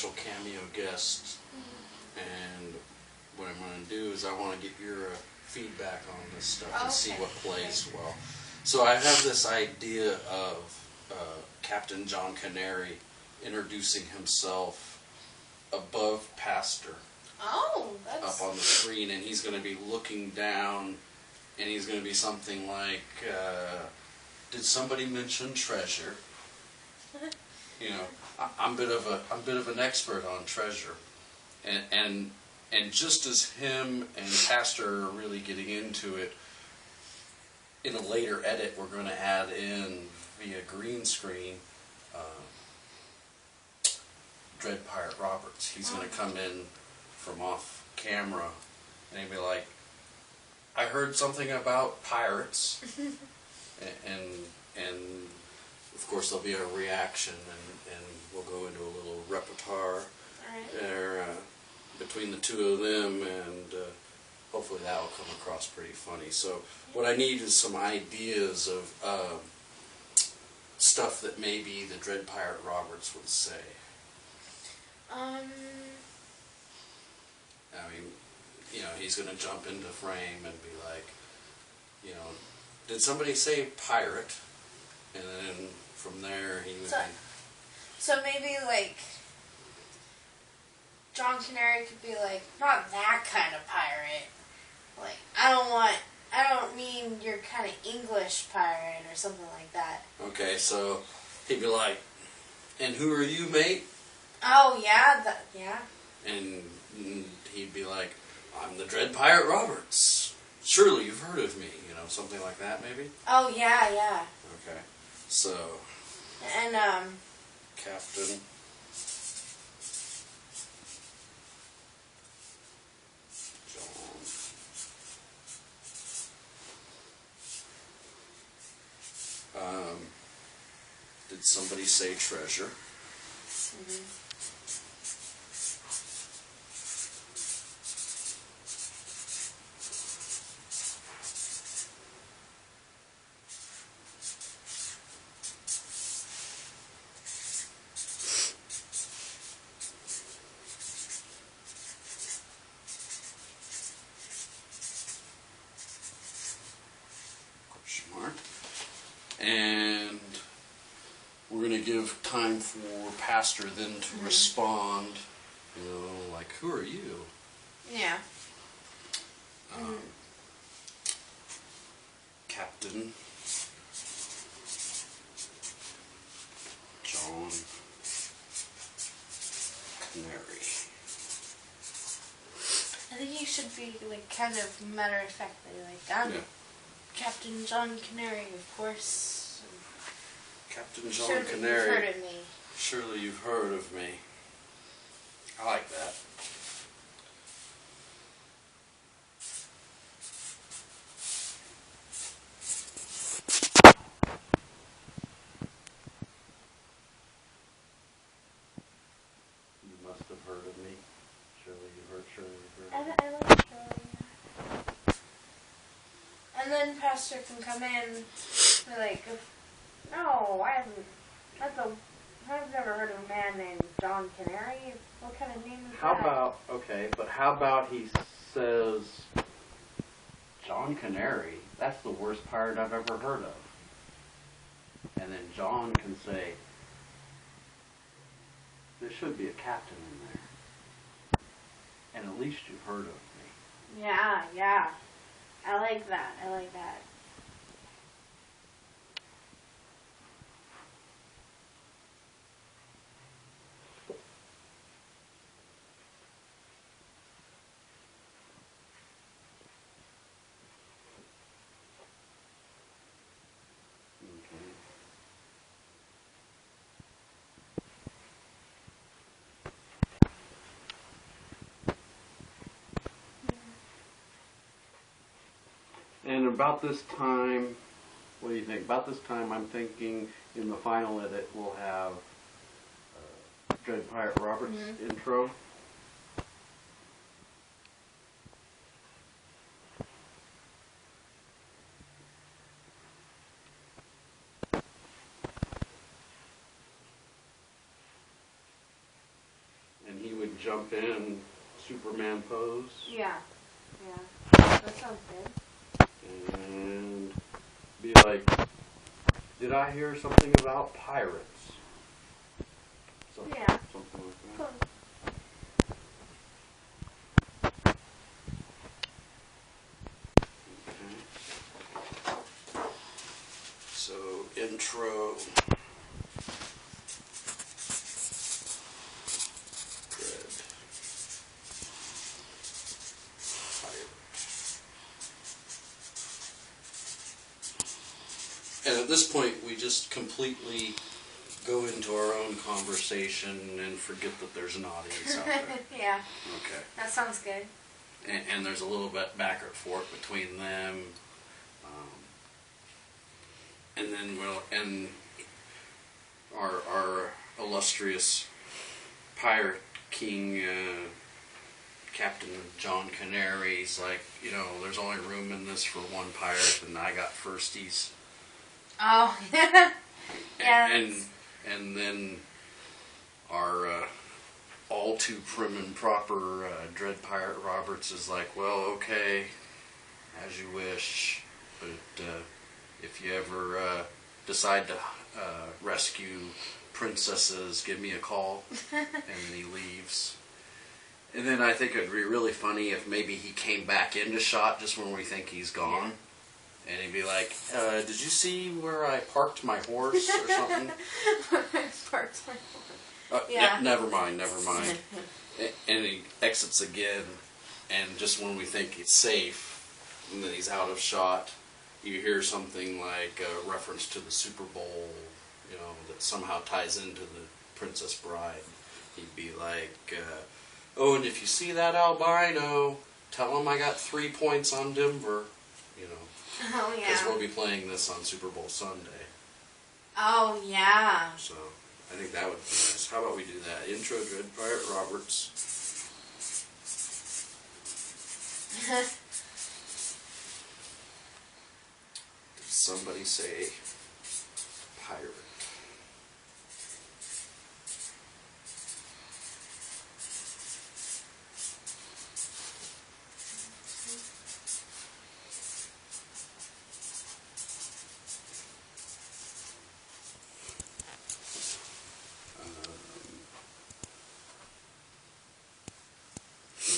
special cameo guest, and what I'm going to do is I want to get your feedback on this stuff and see what plays well. So I have this idea of Captain John Canary introducing himself above Pastor. Oh, that's... Up on the screen, and he's going to be looking down, and he's going to be something like, "Did somebody mention treasure?" You know, I'm a bit of an expert on treasure, and just as him and Pastor are really getting into it, in a later edit, we're going to add in via green screen Dread Pirate Roberts. He's going to come in from off camera, and he'd be like, "I heard something about pirates," and of course there'll be a reaction, and we'll go into a little repertoire there between the two of them, and hopefully that will come across pretty funny. So what I need is some ideas of stuff that maybe the Dread Pirate Roberts would say. I mean, you know, he's going to jump into frame and be like, you know, "Did somebody say pirate?" And then from there he would So maybe like John Canary could be like, "Not that kind of pirate. Like, I don't mean your kind of English pirate," or something like that. Okay, so he'd be like, "And who are you, mate?" Oh, yeah, yeah. And he'd be like, "I'm the Dread Pirate Roberts. Surely you've heard of me," you know, something like that maybe? Oh, yeah, yeah. Okay, so... And, Captain... John... did somebody say treasure? Mm-hmm. And we're going to give time for Pastor then to respond, you know, like, "Who are you?" Yeah. Captain John Canary. I think you should be, like, kind of matter-of-factly, like, "I'm Captain John Canary, of course." Captain John Canary. You've heard of me. Surely you've heard of me. I like that. You must have heard of me. Surely you've heard of me. I like Shirley. And then Pastor can come in and be like, "No, I've never heard of a man named John Canary. What kind of name is that?" How about he says, "John Canary, that's the worst pirate I've ever heard of." And then John can say, "There should be a captain in there. And at least you've heard of me." Yeah, yeah. I like that. I like that. And about this time, what do you think? About this time, I'm thinking in the final edit, we'll have Dread Pirate Roberts' intro. jump in Superman pose. Yeah. That sounds good. And be like, did I hear something about pirates? Something like that. Cool. Okay. So, intro. Dread. Pirate. And at this point, we just completely go into our own conversation and forget that there's an audience out there. Yeah. Okay. That sounds good. And there's a little bit back and forth between them. And then, and our illustrious pirate king, Captain John Canary's like, there's only room in this for one pirate, and I got firsties. Oh, yeah. And then our all too prim and proper Dread Pirate Roberts is like, well, okay, as you wish, but if you ever decide to rescue princesses, give me a call. And he leaves. And then I think it'd be really funny if maybe he came back into shot just when we think he's gone. And he'd be like, did you see where I parked my horse or something? Parked my horse. Yeah. Never mind. And he exits again, and just when we think it's safe, and then he's out of shot, you hear something like a reference to the Super Bowl, that somehow ties into the Princess Bride. He'd be like, oh, and if you see that albino, tell him I got 3 points on Denver, Oh, yeah. Because we'll be playing this on Super Bowl Sunday. Oh, yeah. So, I think that would be nice. How about we do that? Intro Dread Pirate Roberts. Did somebody say pirate?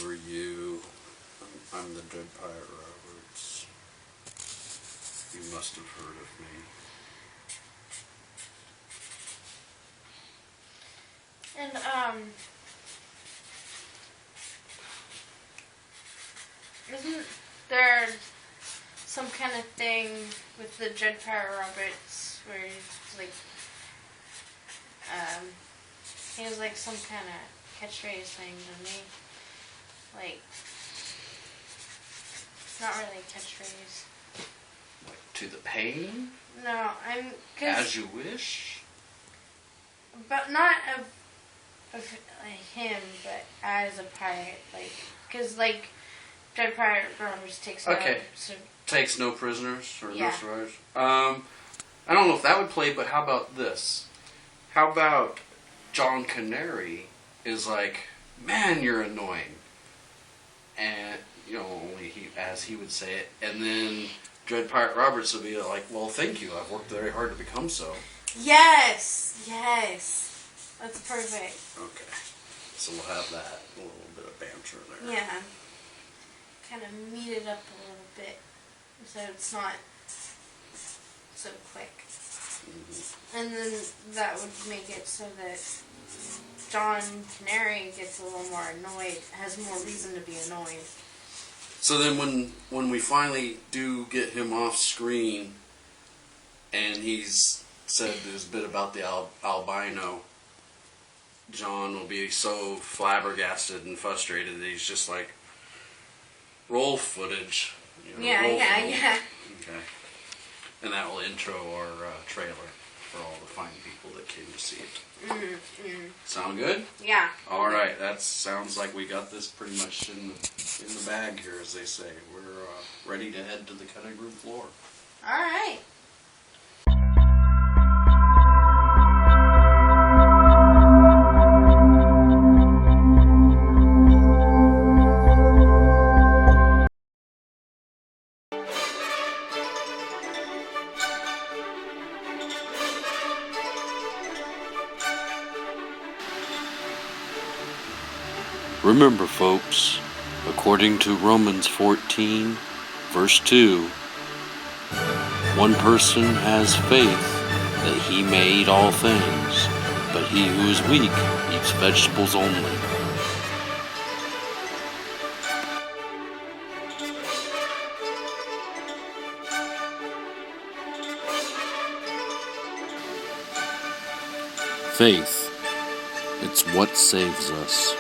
Who are you? I'm the Dread Pirate Roberts. You must have heard of me. And, isn't there some kind of thing with the Dread Pirate Roberts where he's like, he has like some kind of catchphrase thing, doesn't he? Like, it's not really a catchphrase. Like, to the pain? No, As you wish? But not of him, but as a pirate, because Dread Pirate Roberts takes Okay. Takes no prisoners or no survivors. I don't know if that would play, but how about this? How about John Canary is like, man, you're annoying. And, only as he would say it. And then Dread Pirate Roberts would be like, well, thank you. I've worked very hard to become so. Yes. That's perfect. Okay. So we'll have that. A little bit of banter there. Yeah. Kind of meet it up a little bit so it's not so quick. Mm-hmm. And then that would make it so that John Canary gets a little more annoyed, has more reason to be annoyed. So then when we finally do get him off screen and he's said this bit about the albino, John will be so flabbergasted and frustrated that he's just like, roll footage. Yeah. Okay. And that will intro our trailer for all the fine people that came to see it. Mm-hmm. Sound good? Yeah. All right. That sounds like we got this pretty much in the bag here, as they say. We're ready to head to the cutting room floor. All right. Remember, folks, according to Romans 14, verse 2, one person has faith that he may eat all things, but he who is weak eats vegetables only. Faith, it's what saves us.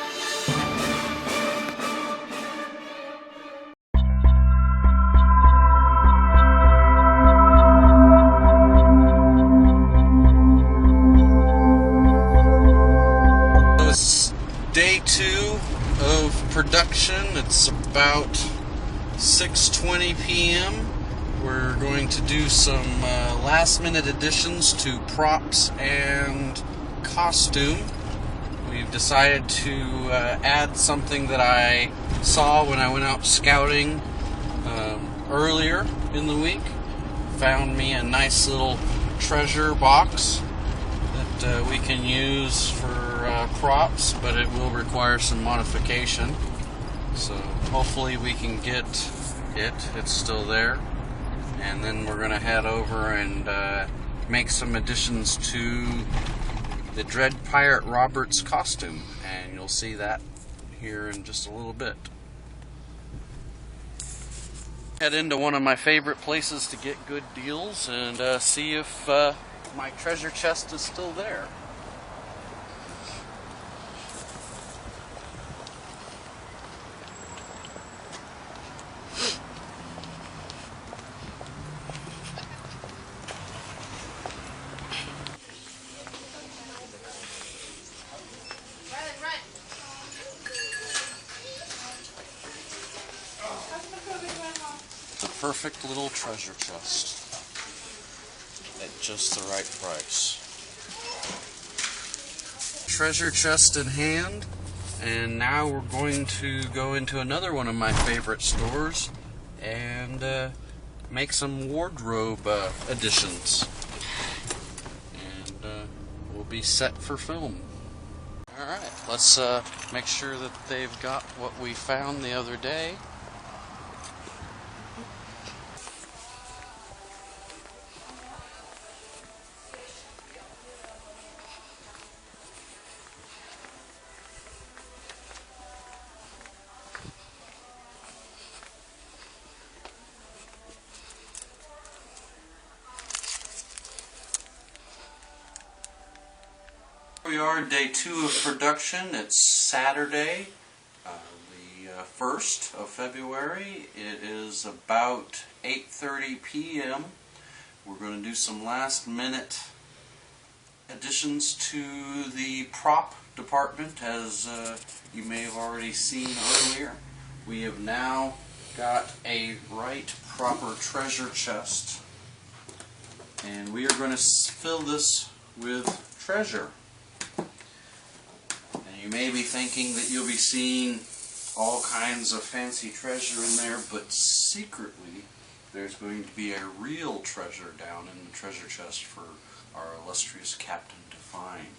It's day 2 of production. It's about 6:20 p.m. We're going to do some last-minute additions to props and costume. We've decided to add something that I saw when I went out scouting earlier in the week. Found me a nice little treasure box that we can use for props, but it will require some modification. So hopefully we can get it. It's still there. And then we're going to head over and make some additions to the Dread Pirate Roberts costume, and you'll see that here in just a little bit. Head into one of my favorite places to get good deals and see if my treasure chest is still there. The perfect little treasure chest at just the right price. Treasure chest in hand, and now we're going to go into another one of my favorite stores and make some wardrobe additions, and we'll be set for film. Alright, let's make sure that they've got what we found the other day. We are day 2 of production. It's Saturday, the 1st of February. It is about 8:30 p.m. We're going to do some last minute additions to the prop department, as you may have already seen earlier. We have now got a right proper treasure chest, and we are going to fill this with treasure. You may be thinking that you'll be seeing all kinds of fancy treasure in there, but secretly there's going to be a real treasure down in the treasure chest for our illustrious captain to find.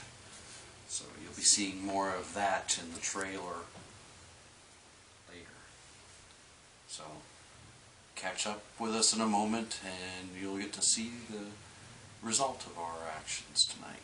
So you'll be seeing more of that in the trailer later. So catch up with us in a moment and you'll get to see the result of our actions tonight.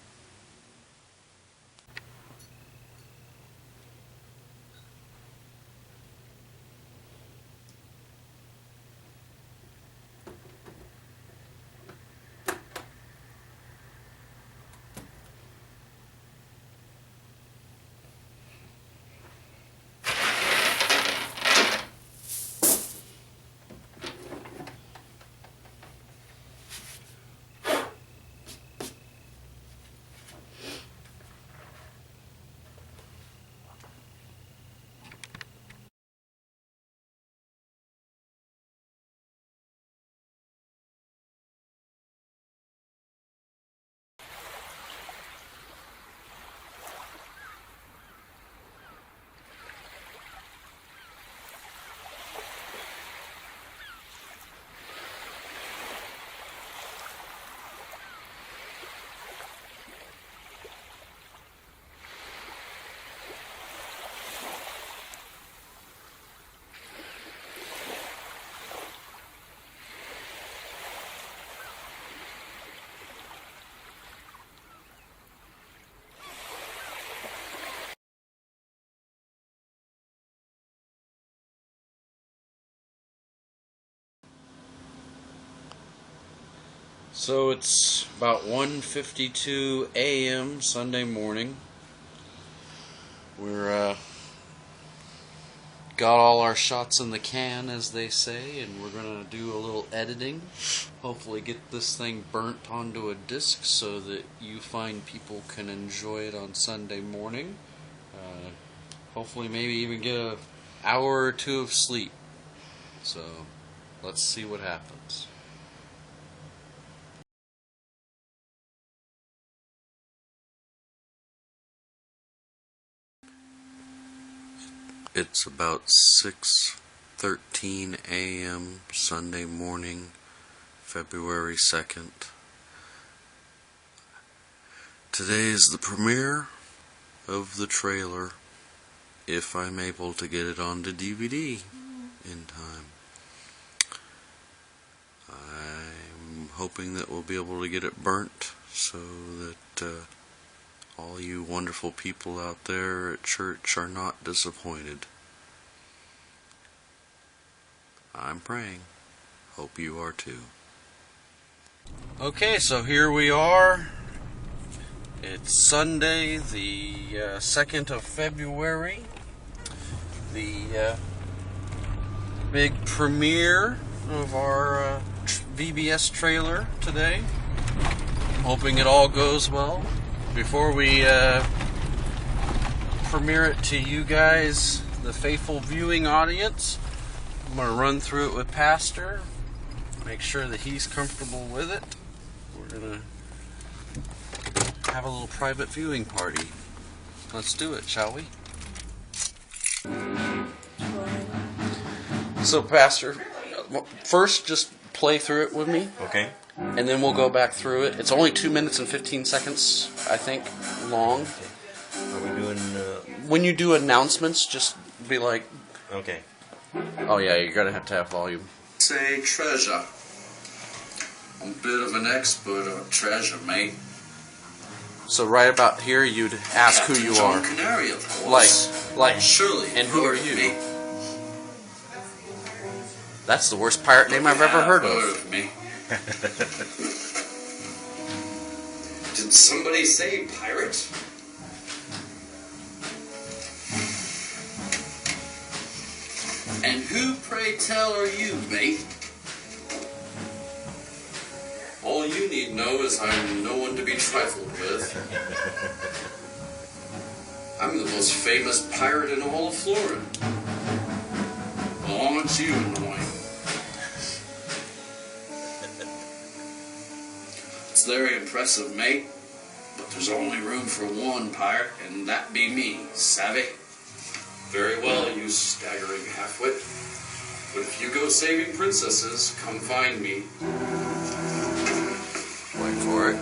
So it's about 1:52 a.m. Sunday morning. We're got all our shots in the can, as they say, and we're gonna do a little editing. Hopefully get this thing burnt onto a disc so that you fine people can enjoy it on Sunday morning. Hopefully maybe even get an hour or two of sleep. So let's see what happens. It's about 6:13 a.m. Sunday morning, February 2nd. Today is the premiere of the trailer, if I'm able to get it onto DVD in time. I'm hoping that we'll be able to get it burnt so that all you wonderful people out there at church are not disappointed. I'm praying. Hope you are too. Okay, so here we are. It's Sunday, the 2nd of February. The big premiere of our VBS trailer today. Hoping it all goes well. Before we premiere it to you guys, the faithful viewing audience, I'm going to run through it with Pastor, make sure that he's comfortable with it. We're going to have a little private viewing party. Let's do it, shall we? So, Pastor, first just play through it with me. Okay. And then we'll go back through it. It's only 2 minutes and 15 seconds, I think, long. Are we doing... When you do announcements, just be like... Okay. Oh yeah, you're going to have volume. Say treasure. I'm a bit of an expert on treasure, mate. So right about here, you'd ask who you John are. Canary, of course. Like, Surely. and who are you? Me. That's the worst pirate name I've ever heard of. Me. Did somebody say pirate? And who, pray tell, are you, mate? All you need know is I'm no one to be trifled with. I'm the most famous pirate in all of Florida. Well, aren't you annoying? It's very impressive, mate, but there's only room for one pirate, and that be me, savvy? Very well, you staggering halfwit. But if you go saving princesses, come find me. Wait for it.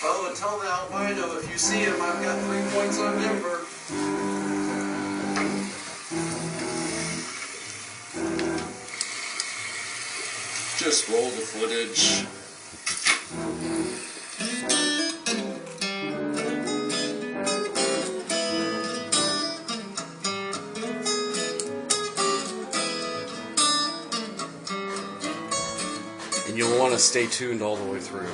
Oh, and tell the albino if you see him, I've got 3 points on Denver. Just roll the footage. And you'll want to stay tuned all the way through.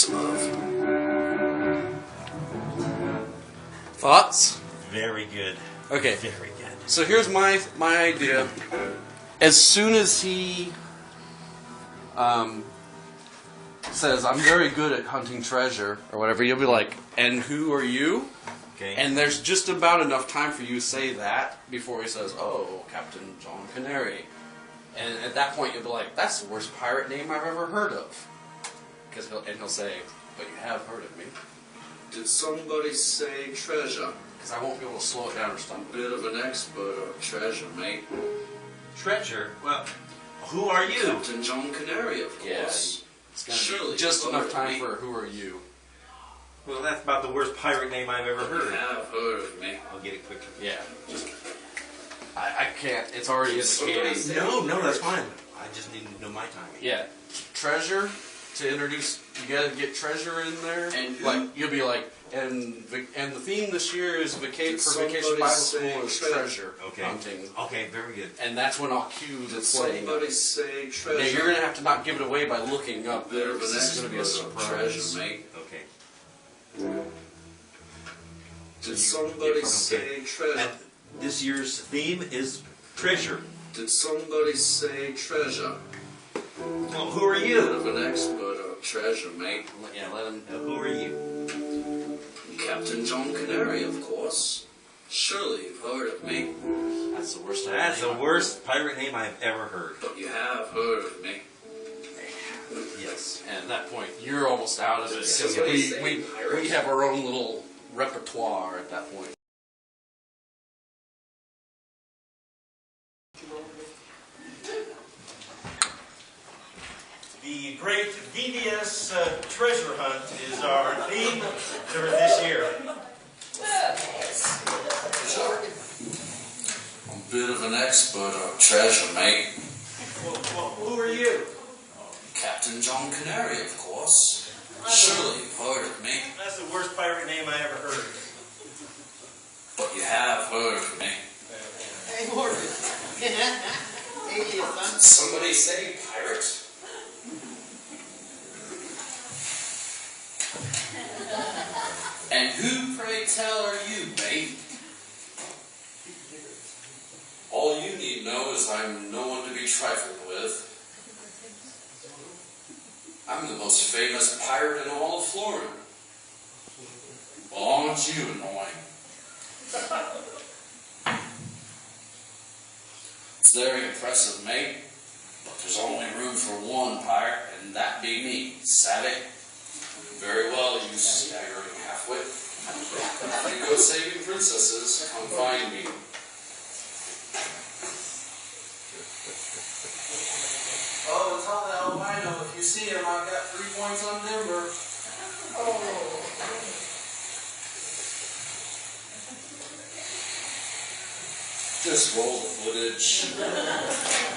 Love. Thoughts? Very good. Okay. Very good. So here's my idea. As soon as he says, "I'm very good at hunting treasure," or whatever, you'll be like, "And who are you?" Okay. And there's just about enough time for you to say that before he says, "Oh, Captain John Canary." And at that point, you'll be like, "That's the worst pirate name I've ever heard of." He'll say, "But you have heard of me." Did somebody say treasure? Because I won't be able to slow it down or stumble. Bit of an expert on treasure, mate. Treasure? Well, who are you? Captain John Canary, of Yeah, course. it's going to Surely be just you've enough heard of time me. for "Who are you?" Well, that's about the worst pirate name I've ever You heard. have heard of me. I'll get it quicker. Yeah. I can't. It's already indicated. No, that's fine. I just need to know my timing. Yeah. Treasure, to introduce, you gotta get treasure in there. And who- like, you'll be like, and the theme this year is Did Vacation somebody Bible say School is treasure? treasure Okay. hunting. Okay, very good. And that's when I'll cue the Did playing. somebody say treasure? Now, you're gonna have to not give it away by looking up Bit there. of an This is gonna be a expert on surprise. treasure, mate. Okay. Did somebody Okay. say treasure? And this year's theme is treasure. Did somebody say treasure? Well, who are Bit you? of an expert on treasure, mate. Yeah, let him. Who are you? Captain John Canary, of course. Surely you've heard of me, That's the worst. That's the worst pirate name I've ever heard. but you have heard of me. Yes. And at that point, you're almost out of it because Somebody we, say we pirate. have our own little repertoire at that point. The Great VBS Treasure Hunt is our theme for this year. I'm a bit of an expert on treasure, mate. Well, who are you? Captain John Canary, of course. Surely you've heard of me, That's the worst pirate name I ever heard. but you have heard of me. Hey, Morgan. Hey, you son. Somebody say pirate? And who, pray tell, are you, mate? All you need know is I'm no one to be trifled with. I'm the most famous pirate in all of Florida. Well, aren't you annoying? It's very impressive, mate, but there's only room for one pirate, and that be me, savvy? Very well, you staggering halfwit. If you go saving princesses, come find me. Oh, tell the albino if you see him, I've got 3 points on Denver. Just roll the footage.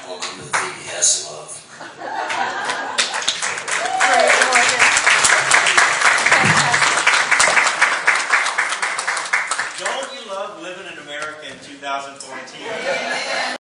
Welcome to VBS Love. Great, Morgan. Fantastic. Don't you love living in America in 2014?